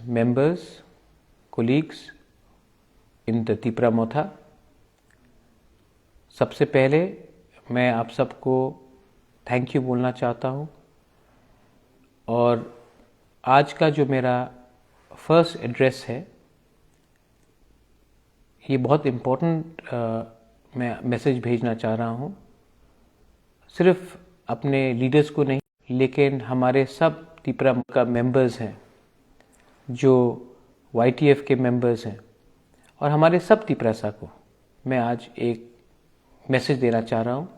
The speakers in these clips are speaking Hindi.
members, colleagues in the Tipra मोथा, सबसे पहले मैं आप सबको थैंक यू बोलना चाहता हूँ और आज का जो मेरा फर्स्ट एड्रेस है ये बहुत इम्पोर्टेंट मैं मैसेज भेजना चाह रहा हूँ, सिर्फ अपने लीडर्स को नहीं लेकिन हमारे सब तीपरा का मेंबर्स हैं जो YTF के मेंबर्स हैं और हमारे सब तीपरासा को मैं आज एक मैसेज देना चाह रहा हूँ।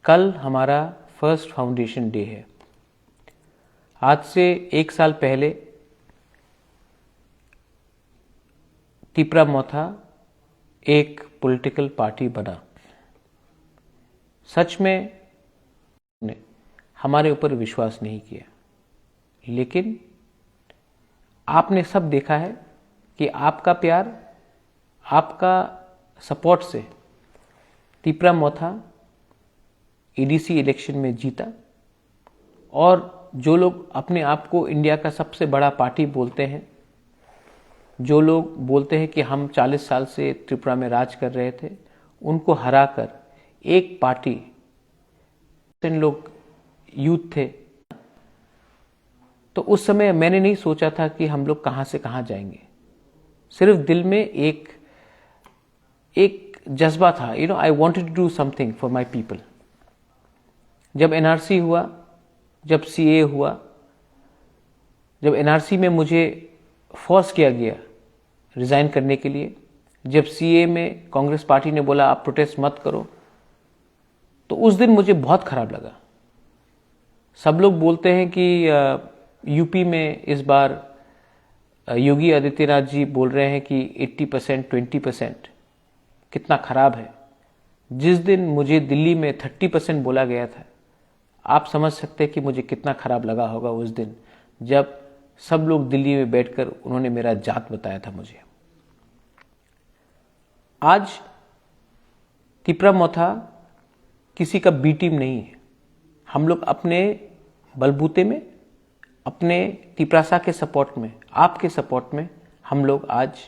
कल हमारा फर्स्ट फाउंडेशन डे है। आज से 1 साल पहले तीपरा मोथा एक पॉलिटिकल पार्टी बना। सच में ने हमारे ऊपर विश्वास नहीं किया, लेकिन आपने सब देखा है कि आपका प्यार, आपका सपोर्ट से तीपरा मोथा ADC इलेक्शन में जीता और जो लोग अपने आप को इंडिया का सबसे बड़ा पार्टी बोलते हैं, जो लोग बोलते हैं कि हम 40 साल से त्रिपुरा में राज कर रहे थे, उनको हराकर एक पार्टी, लोग यूथ थे, तो उस समय मैंने नहीं सोचा था कि हम लोग कहां से कहां जाएंगे। सिर्फ दिल में एक जज्बा था, I wanted to do something for my people. जब NRC हुआ, जब CA हुआ, जब NRC में मुझे फोर्स किया गया रिजाइन करने के लिए, जब CA में कांग्रेस पार्टी ने बोला आप प्रोटेस्ट मत करो, तो उस दिन मुझे बहुत खराब लगा। सब लोग बोलते हैं कि यूपी में इस बार योगी आदित्यनाथ जी बोल रहे हैं कि 80% 20%, कितना खराब है। जिस दिन मुझे दिल्ली में 30% बोला गया था, आप समझ सकते हैं कि मुझे कितना खराब लगा होगा उस दिन, जब सब लोग दिल्ली में बैठकर उन्होंने मेरा जात बताया था मुझे। आज तीपरा मोथा किसी का बी टीम नहीं है। हम लोग अपने बलबूते में, अपने तीपरासा के सपोर्ट में, आपके सपोर्ट में हम लोग आज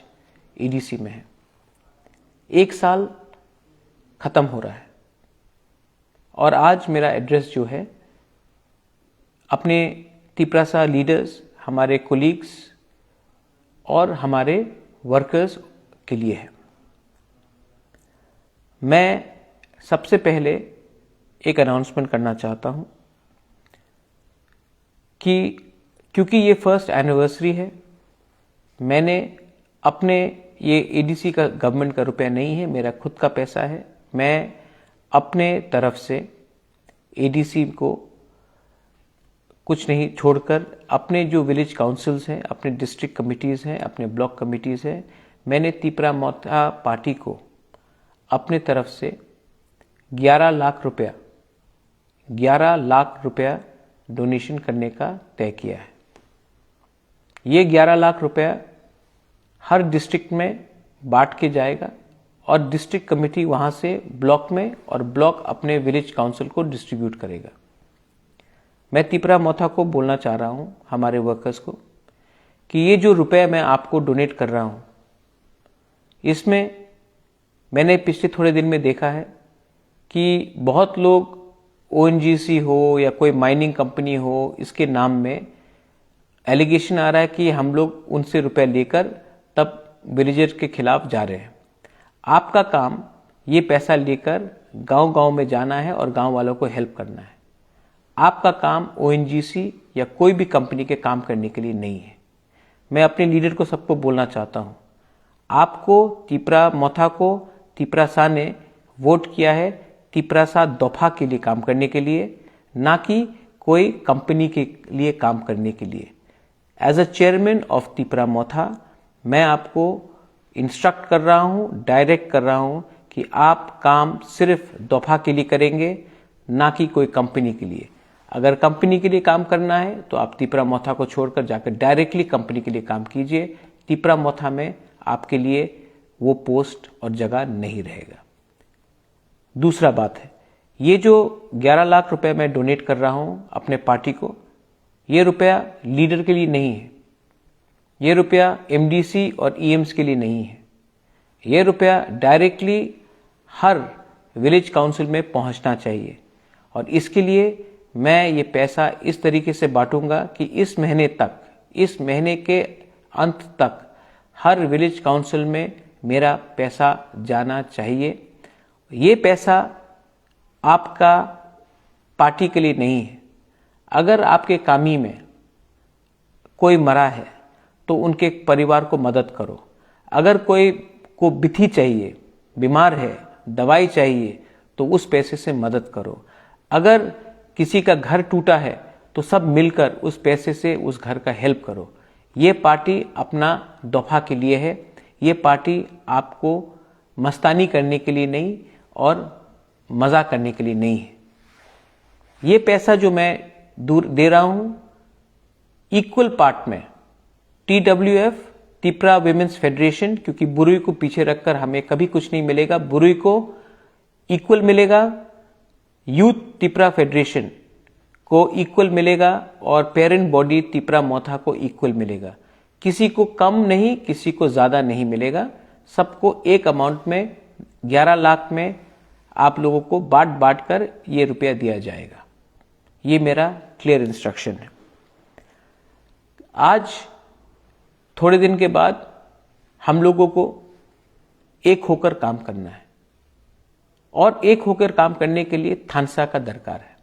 ADC में हैं। 1 साल खत्म हो रहा है और आज मेरा एड्रेस जो है अपने तीपरासा लीडर्स, हमारे कोलीग्स और हमारे वर्कर्स के लिए है। मैं सबसे पहले एक अनाउंसमेंट करना चाहता हूं कि क्योंकि ये फर्स्ट एनिवर्सरी है, मैंने अपने ये ADC का गवर्नमेंट का रुपया नहीं है, मेरा खुद का पैसा है। मैं अपने तरफ से ADC को कुछ नहीं छोड़कर अपने जो विलेज काउंसिल्स हैं, अपने डिस्ट्रिक्ट कमिटीज़ हैं, अपने ब्लॉक कमिटीज़ हैं, मैंने तीपरा मोथा पार्टी को अपने तरफ से 11 लाख रुपया डोनेशन करने का तय किया है। ये 11 लाख रुपया हर डिस्ट्रिक्ट में बांट के जाएगा और डिस्ट्रिक्ट कमेटी वहां से ब्लॉक में और ब्लॉक अपने विलेज काउंसिल को डिस्ट्रीब्यूट करेगा। मैं तीपरा मोथा को बोलना चाह रहा हूं, हमारे वर्कर्स को, कि ये जो रुपया मैं आपको डोनेट कर रहा हूं, इसमें मैंने पिछले थोड़े दिन में देखा है कि बहुत लोग ONGC हो या कोई माइनिंग कंपनी हो, इसके नाम में एलिगेशन आ रहा है कि हम लोग उनसे रुपए लेकर तब विलेजर के खिलाफ जा रहे हैं। आपका काम ये पैसा लेकर गांव-गांव में जाना है और गांव वालों को हेल्प करना है। आपका काम ONGC या कोई भी कंपनी के काम करने के लिए नहीं है। मैं अपने लीडर को सबको बोलना चाहता हूं, आपको तीपरा मोथा को तीपरासा ने वोट किया है तीपरासा दफा के लिए काम करने के लिए, ना कि कोई कंपनी के लिए काम करने के लिए। As a chairman of Tipra मोथा मैं आपको इंस्ट्रक्ट कर रहा हूं, डायरेक्ट कर रहा हूं कि आप काम सिर्फ दफा के लिए करेंगे, ना कि कोई कंपनी के लिए। अगर कंपनी के लिए काम करना है तो आप तीपरा मोथा को छोड़कर जाकर डायरेक्टली कंपनी के लिए काम कीजिए। तीपरा मोथा में आपके लिए वो पोस्ट और जगह नहीं रहेगा। दूसरा बात है, ये जो 11 लाख रुपए मैं डोनेट कर रहा हूं अपने पार्टी को, ये रुपया लीडर के लिए नहीं है, ये रुपया एमडीसी और ईएम्स के लिए नहीं है। ये रुपया डायरेक्टली हर विलेज काउंसिल में पहुंचना चाहिए और इसके लिए मैं ये पैसा इस तरीके से बांटूंगा कि इस महीने के अंत तक हर विलेज काउंसिल में मेरा पैसा जाना चाहिए। ये पैसा आपका पार्टी के लिए नहीं है। अगर आपके कामी में कोई मरा है तो उनके परिवार को मदद करो। अगर कोई को बिथी चाहिए, बीमार है, दवाई चाहिए, तो उस पैसे से मदद करो। अगर किसी का घर टूटा है तो सब मिलकर उस पैसे से उस घर का हेल्प करो। ये पार्टी अपना दफा के लिए है। ये पार्टी आपको मस्तानी करने के लिए नहीं और मजा करने के लिए नहीं है। ये पैसा जो मैं दे रहा हूं इक्वल पार्ट में TWF तिपरा विमेंस फेडरेशन, क्योंकि बुरुई को पीछे रखकर हमें कभी कुछ नहीं मिलेगा, बुरुई को इक्वल मिलेगा, यूथ तिपरा फेडरेशन को इक्वल मिलेगा और पेरेंट बॉडी तिपरा मोथा को इक्वल मिलेगा। किसी को कम नहीं, किसी को ज्यादा नहीं मिलेगा। सबको एक अमाउंट में 11 लाख में आप लोगों को बांट कर ये रुपया दिया जाएगा। ये मेरा क्लियर इंस्ट्रक्शन है। आज थोड़े दिन के बाद हम लोगों को एक होकर काम करना है और एक होकर काम करने के लिए थानसा का दरकार है।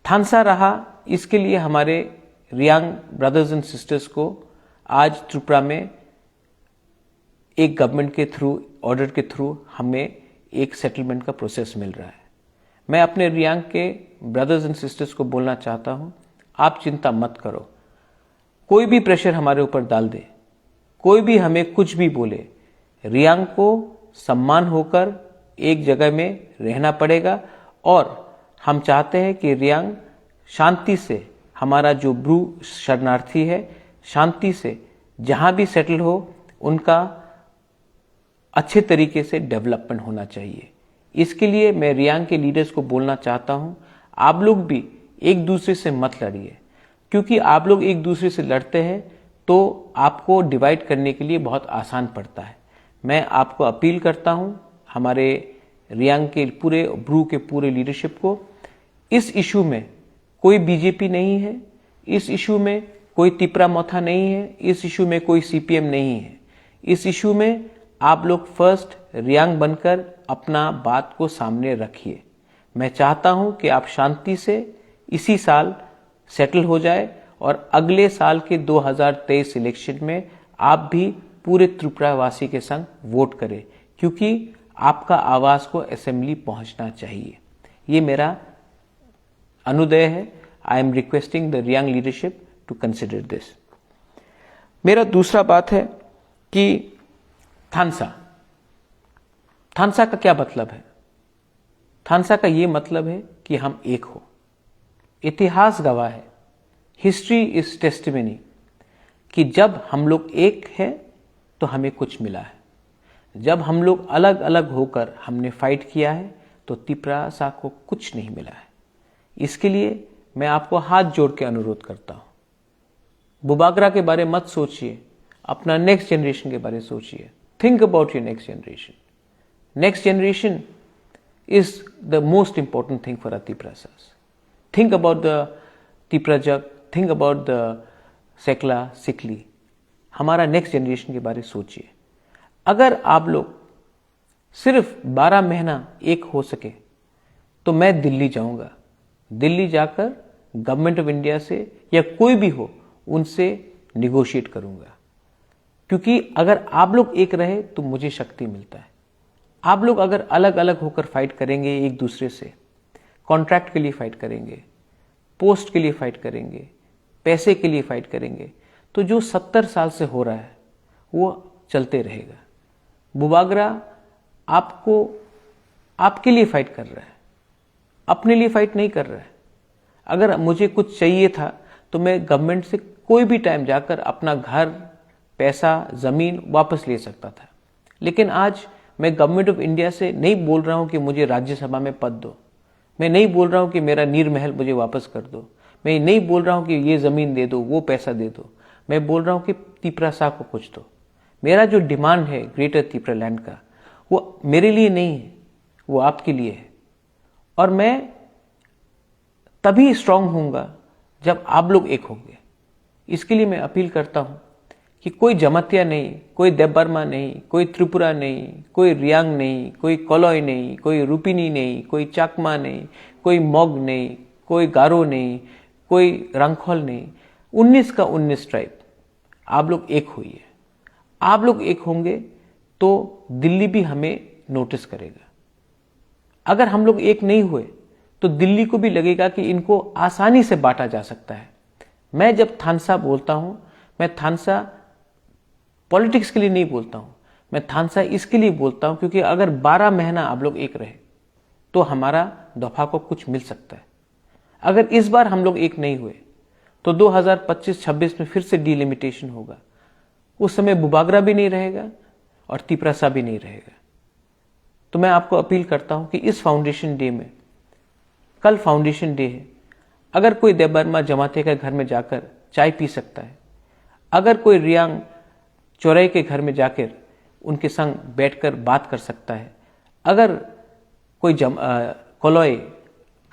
थानसा रहा, इसके लिए हमारे रियांग ब्रदर्स एंड सिस्टर्स को आज त्रिपुरा में एक गवर्नमेंट के थ्रू, ऑर्डर के थ्रू हमें एक सेटलमेंट का प्रोसेस मिल रहा है। मैं अपने रियांग के ब्रदर्स एंड सिस्टर्स को बोलना चाहता हूं, आप चिंता मत करो। कोई भी प्रेशर हमारे ऊपर डाल दे, कोई भी हमें कुछ भी बोले, रियांग को सम्मान होकर एक जगह में रहना पड़ेगा और हम चाहते हैं कि रियांग शांति से, हमारा जो ब्रू शरणार्थी है, शांति से जहां भी सेटल हो, उनका अच्छे तरीके से डेवलपमेंट होना चाहिए। इसके लिए मैं रियांग के लीडर्स को बोलना चाहता हूं, आप लोग भी एक दूसरे से मत लड़िए, क्योंकि आप लोग एक दूसरे से लड़ते हैं तो आपको डिवाइड करने के लिए बहुत आसान पड़ता है। मैं आपको अपील करता हूं, हमारे रियांग के पूरे ब्रू के पूरे लीडरशिप को, इस इशू में कोई बीजेपी नहीं है, इस इशू में कोई तिपरा मोथा नहीं है, इस इशू में कोई सीपीएम नहीं है। इस इशू में आप लोग फर्स्ट रियांग बनकर अपना बात को सामने रखिए। मैं चाहता हूं कि आप शांति से इसी साल सेटल हो जाए और अगले साल के 2023 इलेक्शन में आप भी पूरे त्रिपुरा वासी के संग वोट करें, क्योंकि आपका आवाज को असेंबली पहुंचना चाहिए। ये मेरा अनुदय है। I am requesting the Riang leadership to consider this. मेरा दूसरा बात है कि थानसा का क्या मतलब है? थानसा का ये मतलब है कि हम एक हो। इतिहास गवाह है, हिस्ट्री इज टेस्टिमनी, कि जब हम लोग एक हैं तो हमें कुछ मिला है। जब हम लोग अलग अलग होकर हमने फाइट किया है तो तिपरा सा को कुछ नहीं मिला है। इसके लिए मैं आपको हाथ जोड़ के अनुरोध करता हूं, बुबागरा के बारे मत सोचिए, अपना नेक्स्ट जनरेशन के बारे में सोचिए। Think about your next generation. Next generation is the most important thing for तिपरासास। थिंक अबाउट द तिपराजक, थिंक अबाउट द सेकला सिकली। हमारा नेक्स्ट जनरेशन के बारे में सोचिए। अगर आप लोग सिर्फ 12 महीना एक हो सके तो मैं दिल्ली जाऊंगा। दिल्ली जाकर गवर्नमेंट ऑफ इंडिया से या कोई भी हो उनसे निगोशिएट करूंगा, क्योंकि अगर आप लोग एक रहे तो मुझे शक्ति मिलता है। आप लोग अगर अलग अलग होकर फाइट करेंगे एक दूसरे से, कॉन्ट्रैक्ट के लिए फाइट करेंगे, पोस्ट के लिए फाइट करेंगे, पैसे के लिए फाइट करेंगे, तो जो 70 साल से हो रहा है वो चलते रहेगा। बुबागरा आपको, आपके लिए फाइट कर रहा है, अपने लिए फाइट नहीं कर रहा है। अगर मुझे कुछ चाहिए था तो मैं गवर्नमेंट से कोई भी टाइम जाकर अपना घर, पैसा, जमीन वापस ले सकता था। लेकिन आज मैं गवर्नमेंट ऑफ इंडिया से नहीं बोल रहा हूं कि मुझे राज्यसभा में पद दो, मैं नहीं बोल रहा हूं कि मेरा नीर महल मुझे वापस कर दो, मैं नहीं बोल रहा हूं कि ये जमीन दे दो, वो पैसा दे दो। मैं बोल रहा हूं कि तिपरासा को कुछ दो। मेरा जो डिमांड है ग्रेटर त्रिपुरा लैंड का, वो मेरे लिए नहीं है, वो आपके लिए है। और मैं तभी स्ट्रांग होऊंगा जब आप लोग एक होंगे। इसके लिए मैं अपील करता हूं कि कोई जमातिया नहीं, कोई देबबर्मा नहीं, कोई त्रिपुरा नहीं, कोई रियांग नहीं, कोई कोलोय नहीं, कोई रूपिनी नहीं, कोई चाकमा नहीं, कोई मोग नहीं, कोई गारो नहीं, कोई रंगखोल नहीं, 19 का 19 ट्राइब, आप लोग एक होइए। आप लोग एक होंगे तो दिल्ली भी हमें नोटिस करेगा। अगर हम लोग एक नहीं हुए तो दिल्ली को भी लगेगा कि इनको आसानी से बांटा जा सकता है। मैं जब थानसा बोलता हूं, मैं थानसा पॉलिटिक्स के लिए नहीं बोलता हूं, मैं थानसा इसके लिए बोलता हूं क्योंकि अगर 12 महीना आप लोग एक रहे तो हमारा दफा को कुछ मिल सकता है। अगर इस बार हम लोग एक नहीं हुए तो 2025-26 में फिर से डिलिमिटेशन होगा। उस समय बुबागरा भी नहीं रहेगा और तिपरासा भी नहीं रहेगा। तो मैं आपको अपील करता हूं कि इस फाउंडेशन डे में, कल फाउंडेशन डे है, अगर कोई देबबर्मा जमाते के घर में जाकर चाय पी सकता है, अगर कोई रियांग चौराहे के घर में जाकर उनके संग बैठकर बात कर सकता है, अगर कोई कोलोय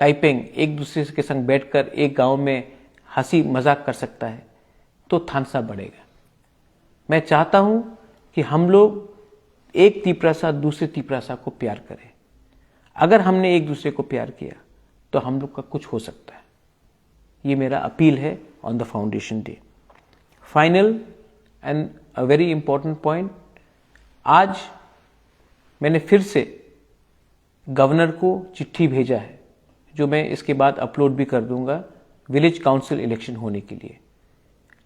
काइपेंग एक दूसरे के संग बैठकर एक गांव में हंसी मजाक कर सकता है, तो थानसा बढ़ेगा। मैं चाहता हूं कि हम लोग एक तिपरासा दूसरे तिपरासा को प्यार करें। अगर हमने एक दूसरे को प्यार किया तो हम लोग का कुछ हो सकता है। ये मेरा अपील है on the foundation day. Final and a very important point, आज मैंने फिर से गवर्नर को चिट्ठी भेजा है, जो मैं इसके बाद अपलोड भी कर दूंगा, विलेज काउंसिल इलेक्शन होने के लिए।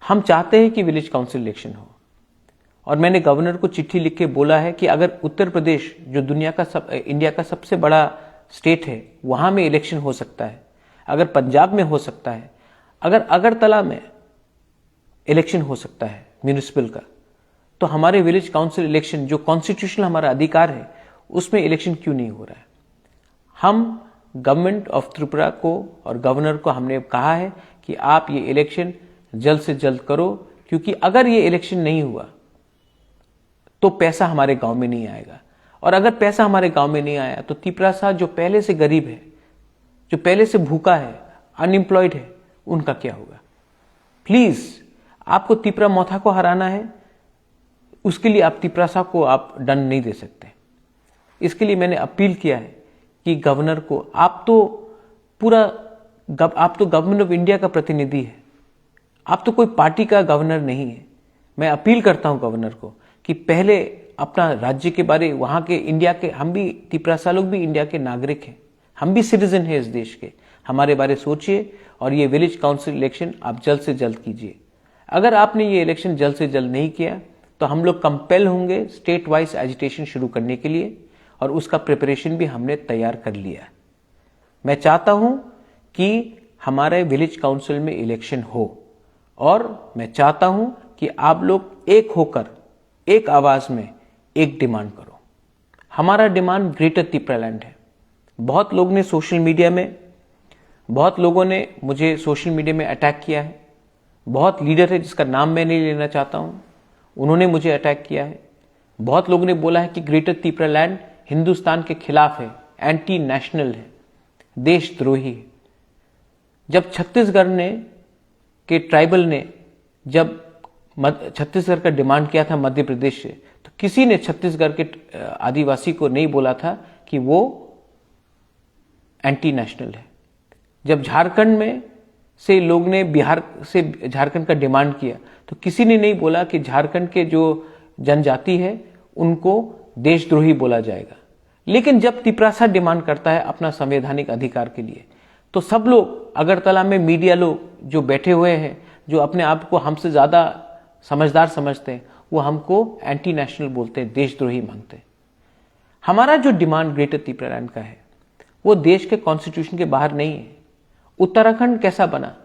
हम चाहते हैं कि विलेज काउंसिल इलेक्शन हो, और मैंने गवर्नर को चिट्ठी लिख के बोला है कि अगर उत्तर प्रदेश, जो इंडिया का सबसे बड़ा स्टेट है, वहां में इलेक्शन हो सकता है, अगर पंजाब में हो सकता है, अगर अगरतला में इलेक्शन हो सकता है म्यूनिसिपल का, तो हमारे विलेज काउंसिल इलेक्शन, जो कॉन्स्टिट्यूशनल हमारा अधिकार है, उसमें इलेक्शन क्यों नहीं हो रहा है। हम गवर्नमेंट ऑफ त्रिपुरा को और गवर्नर को हमने कहा है कि आप ये इलेक्शन जल्द से जल्द करो, क्योंकि अगर ये इलेक्शन नहीं हुआ तो पैसा हमारे गांव में नहीं आएगा, और अगर पैसा हमारे गांव में नहीं आया तो तिपरासा जो पहले से गरीब है, जो पहले से भूखा है, अनएम्प्लॉयड है, उनका क्या होगा। प्लीज, आपको तिपरा मोथा को हराना है, उसके लिए आप तिपरासा को आप दंड नहीं दे सकते। इसके लिए मैंने अपील किया है कि गवर्नर को, आप तो गवर्नमेंट ऑफ इंडिया का प्रतिनिधि है, आप तो कोई पार्टी का गवर्नर नहीं है। मैं अपील करता हूं गवर्नर को कि पहले अपना राज्य के बारे, वहां के इंडिया के, हम भी तिपरासा लोग भी इंडिया के नागरिक हैं, हम भी सिटीजन हैं इस देश के, हमारे बारे सोचिए, और ये विलेज काउंसिल इलेक्शन आप जल्द से जल्द कीजिए। अगर आपने ये इलेक्शन जल्द से जल्द नहीं किया तो हम लोग कंपेल होंगे स्टेट वाइज एजिटेशन शुरू करने के लिए, और उसका प्रिपरेशन भी हमने तैयार कर लिया। मैं चाहता हूं कि हमारे विलेज काउंसिल में इलेक्शन हो, और मैं चाहता हूं कि आप लोग एक होकर, एक आवाज में एक डिमांड करो। हमारा डिमांड ग्रेटर त्रिपुरा लैंड है। बहुत लोगों ने सोशल मीडिया में अटैक किया है। बहुत लीडर है जिसका नाम मैं नहीं लेना चाहता हूं, उन्होंने मुझे अटैक किया है। बहुत लोगों ने बोला है कि ग्रेटर त्रिपुरा लैंड हिंदुस्तान के खिलाफ है, एंटी नेशनल है, देशद्रोही है। जब छत्तीसगढ़ के ट्राइबल ने जब छत्तीसगढ़ का डिमांड किया था मध्य प्रदेश से, तो किसी ने छत्तीसगढ़ के आदिवासी को नहीं बोला था कि वो एंटी नेशनल है। जब झारखंड में से लोग ने बिहार से झारखंड का डिमांड किया, तो किसी ने नहीं बोला कि झारखंड के जो जनजाति है उनको देशद्रोही बोला जाएगा। लेकिन जब तिपरासा डिमांड करता है अपना संवैधानिक अधिकार के लिए, तो सब लोग, अगरतला में मीडिया लोग जो बैठे हुए हैं, जो अपने आप को हमसे ज्यादा समझदार समझते हैं, वो हमको एंटी नेशनल बोलते हैं, देशद्रोही मांगते हैं। हमारा जो डिमांड ग्रेटर त्रिपुरा लैंड का है, वो देश के कॉन्स्टिट्यूशन के बाहर नहीं है। उत्तराखंड कैसा बना,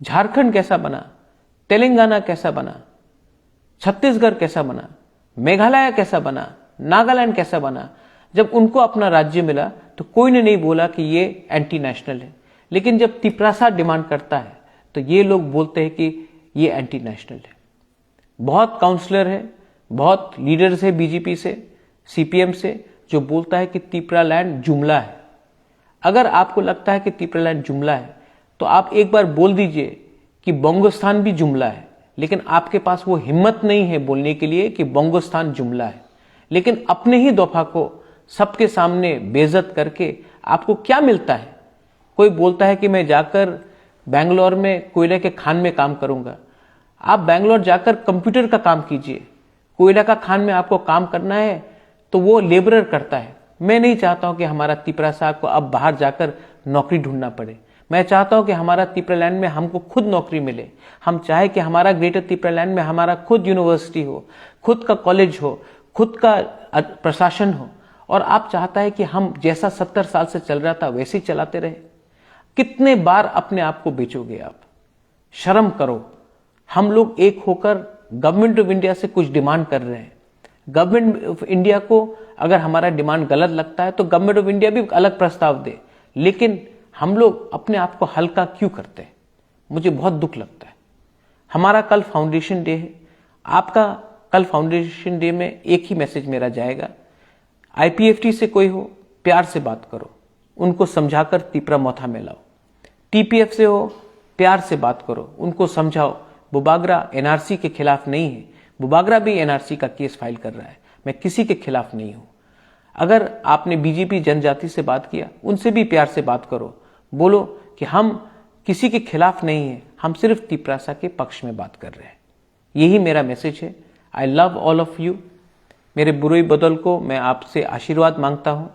झारखंड कैसा बना, तेलंगाना कैसा बना, छत्तीसगढ़ कैसा बना, मेघालय कैसा बना, नागालैंड कैसा बना, जब उनको अपना राज्य मिला तो कोई ने नहीं बोला कि ये एंटी नेशनल है। लेकिन जब तिपरासा डिमांड करता है तो ये लोग बोलते हैं कि ये एंटी नेशनल है। बहुत काउंसलर है, बहुत लीडर्स है बीजेपी से, सीपीएम से, जो बोलता है कि त्रिपुरालैंड जुमला है। अगर आपको लगता है कि त्रिपुरालैंड जुमला है तो आप एक बार बोल दीजिए कि बोंगोस्तान भी जुमला है, लेकिन आपके पास वो हिम्मत नहीं है बोलने के लिए कि बोंगोस्तान जुमला है। लेकिन अपने ही दफा को सबके सामने बेइज्जत करके आपको क्या मिलता है? कोई बोलता है कि मैं जाकर बेंगलोर में कोयले के खान में काम करूंगा। आप बेंगलोर जाकर कंप्यूटर का काम कीजिए। कोयला का खान में आपको काम करना है तो वो लेबरर करता है। मैं नहीं चाहता हूं कि हमारा त्रिपुरा साहब को अब बाहर जाकर नौकरी ढूंढना पड़े। मैं चाहता हूं कि हमारा त्रिपुरालैंड में हमको खुद नौकरी मिले। हम चाहे कि हमारा ग्रेटर त्रिपुरालैंड में हमारा खुद यूनिवर्सिटी हो, खुद का कॉलेज हो, खुद का प्रशासन हो। और आप चाहता है कि हम जैसा 70 साल से चल रहा था वैसे ही चलाते रहे। कितने बार अपने आप को बेचोगे आप? शर्म करो। हम लोग एक होकर गवर्नमेंट ऑफ इंडिया से कुछ डिमांड कर रहे हैं। गवर्नमेंट ऑफ इंडिया को अगर हमारा डिमांड गलत लगता है तो गवर्नमेंट ऑफ इंडिया भी अलग प्रस्ताव दे, लेकिन हम लोग अपने आप को हल्का क्यों करते हैं? मुझे बहुत दुख लगता है। हमारा कल फाउंडेशन डे है। आपका कल फाउंडेशन डे में एक ही मैसेज मेरा जाएगा, आईपीएफटी से कोई हो प्यार से बात करो, उनको समझाकर त्रिपुरा मोथा में लाओ। टीपीएफ से हो प्यार से बात करो, उनको समझाओ बुबागरा एनआरसी के खिलाफ नहीं है। बुबागरा भी एनआरसी का केस फाइल कर रहा है। मैं किसी के खिलाफ नहीं हूं। अगर आपने बीजेपी जनजाति से बात किया, उनसे भी प्यार से बात करो। बोलो कि हम किसी के खिलाफ नहीं है, हम सिर्फ त्रिपुरा के पक्ष में बात कर रहे हैं। यही मेरा मैसेज है। I love all of you. मेरे बुरे बदल को मैं आपसे आशीर्वाद मांगता हूं।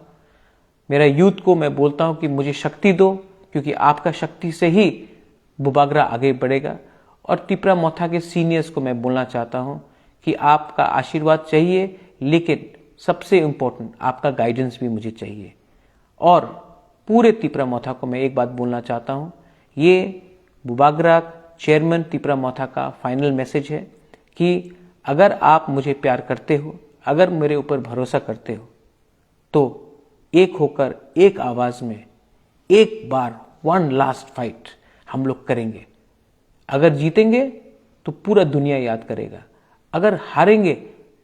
मेरा यूथ को मैं बोलता हूं कि मुझे शक्ति दो, क्योंकि आपका शक्ति से ही बुबागरा आगे बढ़ेगा। और त्रिपुरा मोथा के सीनियर्स को मैं बोलना चाहता हूं कि आपका आशीर्वाद चाहिए, लेकिन सबसे इंपॉर्टेंट आपका गाइडेंस भी मुझे चाहिए। और पूरे त्रिपुरा मोथा को मैं एक बात बोलना चाहता हूं, ये बुबागरा चेयरमैन त्रिपुरा मोथा का फाइनल मैसेज है कि अगर आप मुझे प्यार करते हो, अगर मेरे ऊपर भरोसा करते हो, तो एक होकर एक आवाज में एक बार वन लास्ट फाइट हम लोग करेंगे। अगर जीतेंगे तो पूरा दुनिया याद करेगा, अगर हारेंगे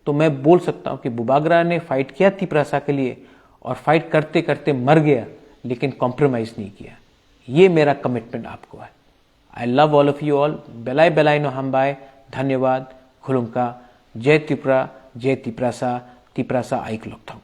तो मैं बोल सकता हूं कि बुबागरा ने फाइट किया त्रिपुरा के लिए और फाइट करते करते मर गया, लेकिन कॉम्प्रोमाइज नहीं किया। ये मेरा कमिटमेंट आपको है। I love all of you all. बेलाय बेलाय नो हमबाय। धन्यवाद। खुलुमका। जय त्रिपुरा, जय त्रिपुरा सा आइक लोकथांग।